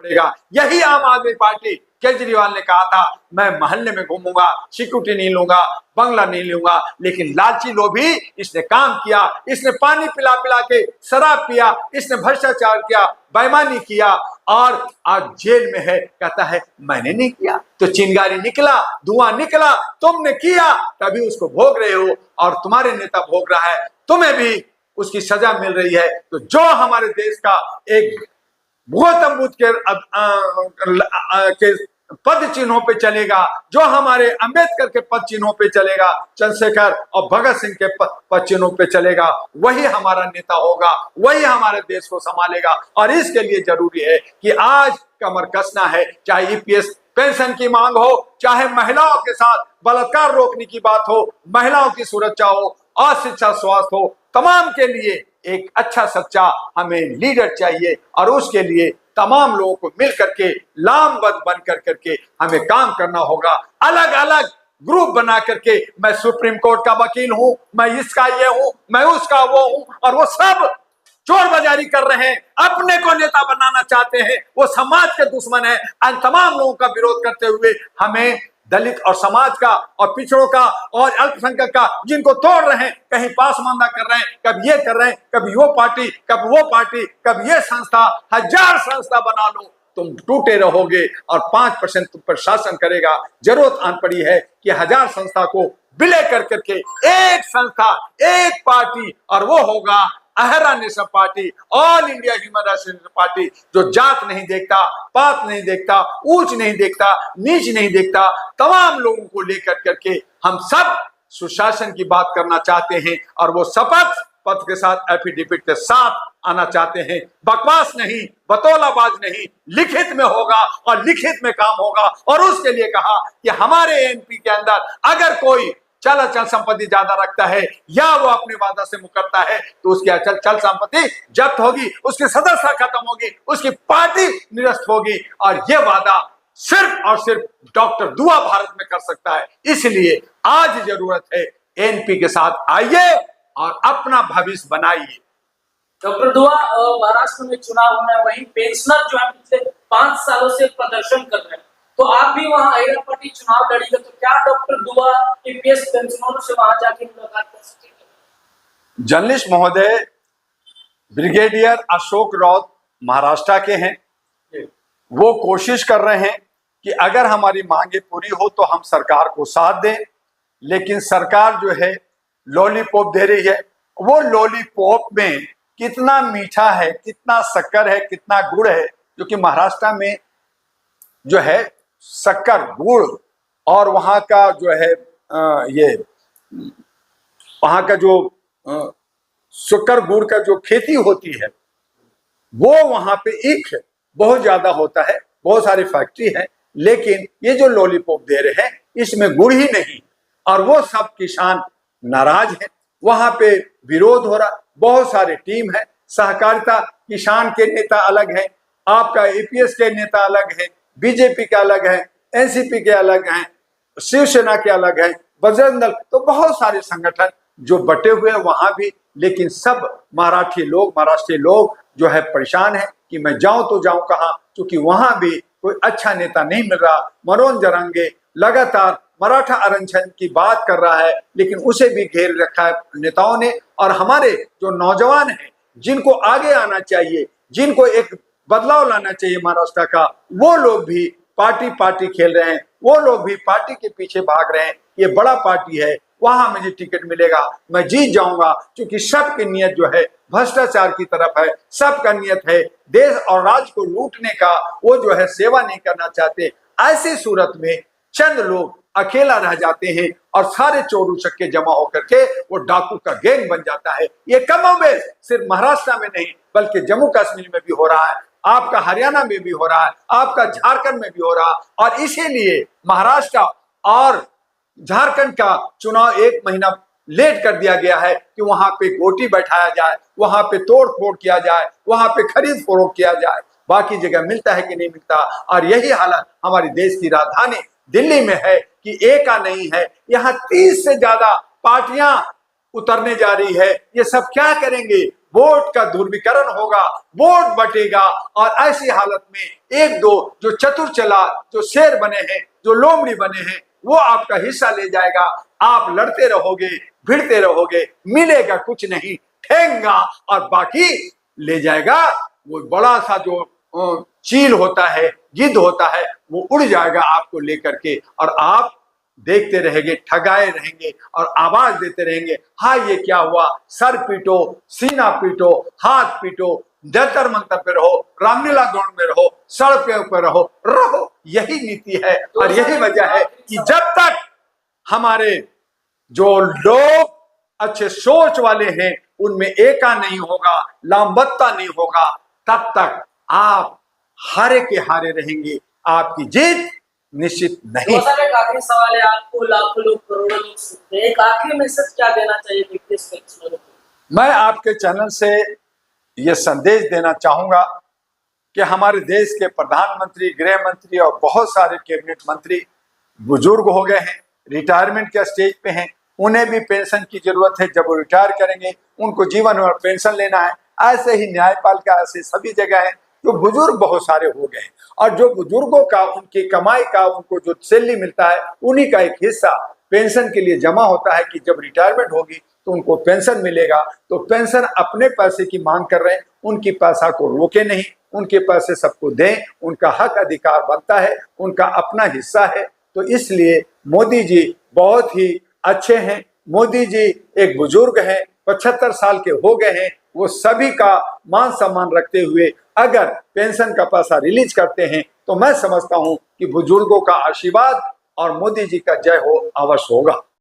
पड़ेगा। यही आम आदमी पार्टी केजरीवाल ने कहा था, मैं मोहल्ले में घूमूंगा, सिक्योरिटी नहीं लूंगा, बंगला नहीं लूंगा, लेकिन लालची लोभी इसने काम किया। इसने पानी पिला पिला के शराब पिया, इसने भ्रष्टाचार किया, बेईमानी किया और आज जेल में है। कहता है मैंने नहीं किया। तो चिंगारी निकला, धुआं निकला, तुमने किया, तभी उसको भोग रहे हो और तुम्हारे नेता भोग रहा है, तुम्हें भी उसकी सजा मिल रही है। तो जो हमारे देश का एक गौतम बुद्ध के पद चिन्हों पे चलेगा, जो हमारे अंबेडकर के पद चिन्हों पे चलेगा, चंद्रशेखर और भगत सिंह के पद चिन्हों पे चलेगा, वही हमारा नेता होगा, वही हमारे देश को संभालेगा। और इसके लिए जरूरी है कि आज कमर कसना है। चाहे ईपीएस पेंशन की मांग हो, चाहे महिलाओं के साथ बलात्कार रोकने की बात हो, महिलाओं की सुरक्षा हो और शिक्षा स्वास्थ्य हो, तमाम के लिए एक अच्छा सच्चा हमें लीडर चाहिए। और उसके लिए तमाम लोगों को मिल करके लामबद्ध बन करके हमें काम करना होगा। अलग अलग ग्रुप बना करके मैं सुप्रीम कोर्ट का वकील हूं, मैं इसका ये हूं, मैं उसका वो हूं, और वो सब चोर बाजारी कर रहे हैं, अपने को नेता बनाना चाहते हैं, वो समाज के दुश्मन है। इन तमाम लोगों का विरोध करते हुए हमें दलित और समाज का और पिछड़ों का और अल्पसंख्यक का, जिनको तोड़ रहे हैं, कहीं पासमानदा कर रहे हैं, कभी ये कर रहे हैं, कभी वो पार्टी, कभी वो पार्टी, कभी ये संस्था, 1000 संस्था बना लो, तुम टूटे रहोगे और 5% तुम पर शासन करेगा। जरूरत आन पड़ी है कि 1000 संस्था को विलय कर करके एक संस्था, एक पार्टी, और वो होगा अहरा national party, all India human rights party, जो जात नहीं देखता, पात नहीं देखता, ऊंच नहीं देखता, नीच नहीं देखता, तमाम लोगों को लेकर करके हम सब सुशासन की बात करना चाहते हैं। और वो शपथ पत्र के साथ, एफिडेविट के साथ आना चाहते हैं। बकवास नहीं, बतौलाबाज नहीं, लिखित में होगा और लिखित में काम होगा। और उसके लिए कहा कि हमारे एमपी के अंदर अगर कोई चल अचल संपत्ति ज्यादा रखता है या वो अपने वादा से मुकरता है, तो उसकी अचल चल संपत्ति जब्त होगी, उसकी सदस्यता खत्म होगी, उसकी पार्टी निरस्त होगी। और ये वादा सिर्फ और सिर्फ डॉक्टर दुआ भारत में कर सकता है। इसलिए आज जरूरत है एनपी के साथ आइए और अपना भविष्य बनाइए। डॉक्टर दुआ, महाराष्ट्र में चुनाव होना है, वहीं पेंशनर जो है पिछले 5 सालों से प्रदर्शन कर रहे हैं, तो आप भी वहां अहिरा पार्टी चुनाव लड़ीगे, तो क्या डॉक्टर दुआ ईपीएस पेंशनरों से वहां जाके मुलाकात कर सकेंगे? जर्नलिस्ट महोदय, ब्रिगेडियर अशोक राउत महाराष्ट्र के हैं। वो कोशिश कर रहे हैं कि अगर हमारी मांगे पूरी हो तो हम सरकार को साथ दें, लेकिन सरकार जो है लॉलीपॉप दे रही है। वो लॉलीपॉप में कितना मीठा है, कितना शक्कर है, कितना गुड़ है, क्योंकि महाराष्ट्र में जो है शक्कर, गुड़ और वहाँ का जो है ये वहाँ का जो शक्कर गुड़ का जो खेती होती है, वो वहाँ पे ईख बहुत ज्यादा होता है, बहुत सारी फैक्ट्री है। लेकिन ये जो लॉलीपॉप दे रहे हैं इसमें गुड़ ही नहीं, और वो सब किसान नाराज हैं। वहां पे विरोध हो रहा, बहुत सारे टीम है, सहकारिता किसान के नेता अलग हैं, आपका ईपीएस के नेता अलग हैं, बीजेपी के अलग हैं, एनसीपी के अलग हैं, शिवसेना के अलग हैं, बजरंग दल, तो बहुत सारे संगठन जो बटे हुए हैं वहां भी। लेकिन सब महाराष्ट्रीय लोग जो है परेशान है कि मैं जाऊं तो जाऊं कहां, क्योंकि वहां भी कोई अच्छा नेता नहीं मिल रहा। मनोज जरांगे लगातार मराठा आरक्षण की बात कर रहा है, लेकिन उसे भी घेर रखा है नेताओं ने। और हमारे जो नौजवान हैं, जिनको आगे आना चाहिए, जिनको एक बदलाव लाना चाहिए महाराष्ट्र का, वो लोग भी पार्टी खेल रहे हैं, वो लोग भी पार्टी के पीछे भाग रहे हैं। ये बड़ा पार्टी है, वहां मुझे टिकट मिलेगा, मैं जीत जाऊंगा, क्योंकि सबकी नियत जो है भ्रष्टाचार की तरफ है। सबका नियत है देश और राज्य को लूटने का, वो जो है सेवा नहीं करना चाहते। ऐसी सूरत में चंद लोग अकेला रह जाते हैं और सारे चोर उचक्के जमा होकर के वो डाकू का गैंग बन जाता है। ये कमोबेश सिर्फ महाराष्ट्र में नहीं बल्कि जम्मू कश्मीर में भी हो रहा है, आपका हरियाणा में भी हो रहा है, आपका झारखंड में भी हो रहा है। और इसीलिए महाराष्ट्र और झारखंड का चुनाव 1 महीना लेट कर दिया गया है कि वहां पे गोटी बैठाया जाए, वहां पे तोड़ फोड़ किया जाए, वहां पे खरीद फरोख्त किया जाए। बाकी जगह मिलता है कि नहीं मिलता। और यही हालत हमारे देश की राजधानी दिल्ली में है कि एक का नहीं है, यहाँ 30 से ज्यादा पार्टियां उतरने जा रही है। ये सब क्या करेंगे? वोट का ध्रुवीकरण होगा, वोट बटेगा और ऐसी हालत में एक दो जो चतुर चालाक, जो शेर बने हैं, जो लोमड़ी बने हैं, वो आपका हिस्सा ले जाएगा। आप लड़ते रहोगे, भिड़ते रहोगे, मिलेगा कुछ नहीं, ठेंगा और बाकी ले जाएगा। वो बड़ा सा जो चील होता है, गिद्ध होता है, वो उड़ जाएगा आपको लेकर के और आप देखते रहेंगे, ठगाए रहेंगे और आवाज देते रहेंगे, हाँ ये क्या हुआ। सर पीटो, सीना पीटो, हाथ पीटो, जंतर मंतर पे रहो, रामलीला ग्राउंड में रहो, सड़कों पर रहो। यही नीति है और यही वजह है कि जब तक हमारे जो लोग अच्छे सोच वाले हैं उनमें एका नहीं होगा, लामबत्ता नहीं होगा, तब तक आप हारे के हारे रहेंगे, आपकी जीत निश्चित नहीं। तो सर एक आखिरी सवाल है, आपको लाखों लोग, करोड़ों लोग सुनते हैं, एक आखिरी मैसेज क्या देना चाहिए बीपीएस पेंशनरों को? मैं आपके चैनल से यह संदेश देना चाहूंगा कि हमारे देश के प्रधानमंत्री, गृह मंत्री और बहुत सारे कैबिनेट मंत्री बुजुर्ग हो गए हैं, रिटायरमेंट के स्टेज पे हैं, उन्हें भी पेंशन की जरूरत है। जब वो रिटायर करेंगे उनको जीवन भर पेंशन लेना है। ऐसे ही न्यायपालिका, ऐसे सभी जगह है जो बुजुर्ग बहुत सारे हो गए हैं और जो बुजुर्गों का, उनकी कमाई का, उनको जो सैलरी मिलता है, उन्हीं का एक हिस्सा पेंशन के लिए जमा होता है कि जब रिटायरमेंट होगी तो उनको पेंशन मिलेगा। तो पेंशन अपने पैसे की मांग कर रहे हैं, उनकी पैसा को रोके नहीं, उनके पैसे सबको दें, उनका हक अधिकार बनता है, उनका अपना हिस्सा है। तो इसलिए मोदी जी बहुत ही अच्छे हैं। मोदी जी एक बुजुर्ग हैं, 75 साल के हो गए हैं। वो सभी का मान सम्मान रखते हुए अगर पेंशन का पैसा रिलीज करते हैं तो मैं समझता हूं कि बुजुर्गों का आशीर्वाद और मोदी जी का जय हो अवश्य होगा।